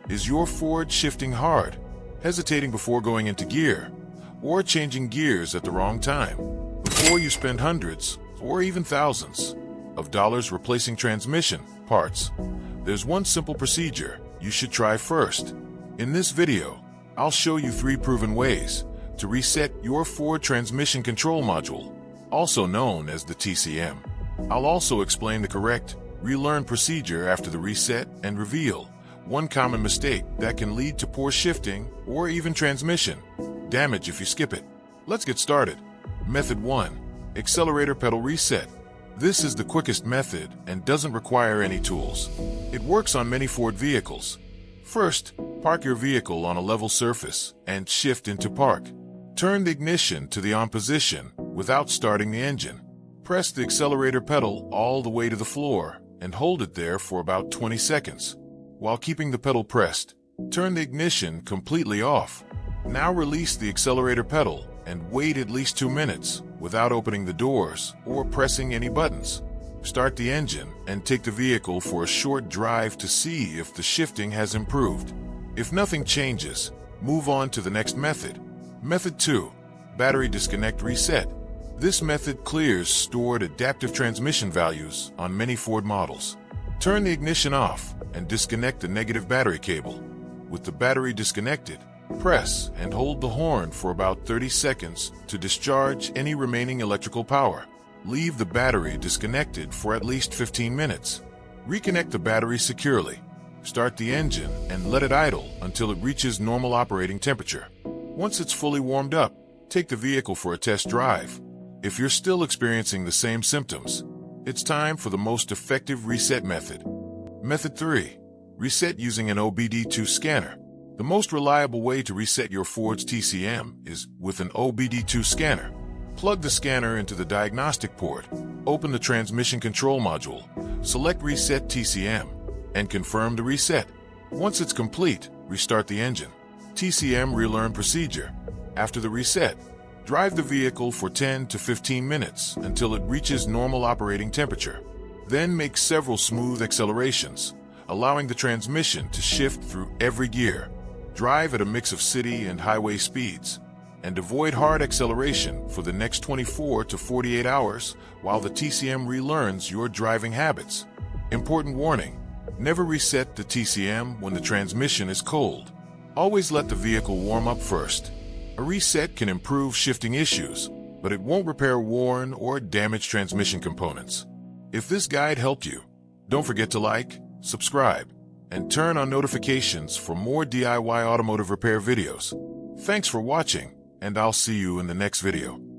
Is your Ford shifting hard, hesitating before going into gear, or changing gears at the wrong time? Before you spend hundreds, or even thousands, of dollars replacing transmission parts, there's one simple procedure you should try first. In this video, I'll show you 3 proven ways to reset your Ford transmission control module, also known as the TCM. I'll also explain the correct relearn procedure after the reset and reveal one common mistake that can lead to poor shifting or even transmission damage if you skip it. Let's get started. Method 1. Accelerator pedal reset. This is the quickest method and doesn't require any tools. It works on many Ford vehicles. First, park your vehicle on a level surface and shift into park. Turn the ignition to the on position without starting the engine. Press the accelerator pedal all the way to the floor and hold it there for about 20 seconds. While keeping the pedal pressed, turn the ignition completely off. Now release the accelerator pedal and wait at least 2 minutes without opening the doors or pressing any buttons. Start the engine and take the vehicle for a short drive to see if the shifting has improved. If nothing changes, move on to the next method. Method 2. Battery disconnect reset. This method clears stored adaptive transmission values on many Ford models. Turn the ignition off and disconnect the negative battery cable. With the battery disconnected, press and hold the horn for about 30 seconds to discharge any remaining electrical power. Leave the battery disconnected for at least 15 minutes. Reconnect the battery securely. Start the engine and let it idle until it reaches normal operating temperature. Once it's fully warmed up, take the vehicle for a test drive. If you're still experiencing the same symptoms, it's time for the most effective reset method. Method 3. Reset using an OBD2 scanner. The most reliable way to reset your Ford's TCM is with an OBD2 scanner. Plug the scanner into the diagnostic port, open the transmission control module, select Reset TCM, and confirm the reset. Once it's complete, restart the engine. TCM Relearn Procedure. After the reset, drive the vehicle for 10 to 15 minutes until it reaches normal operating temperature. Then make several smooth accelerations, allowing the transmission to shift through every gear. Drive at a mix of city and highway speeds, and avoid hard acceleration for the next 24 to 48 hours while the TCM relearns your driving habits. Important warning: never reset the TCM when the transmission is cold. Always let the vehicle warm up first. A reset can improve shifting issues, but it won't repair worn or damaged transmission components. If this guide helped you, don't forget to like, subscribe, and turn on notifications for more DIY automotive repair videos. Thanks for watching, and I'll see you in the next video.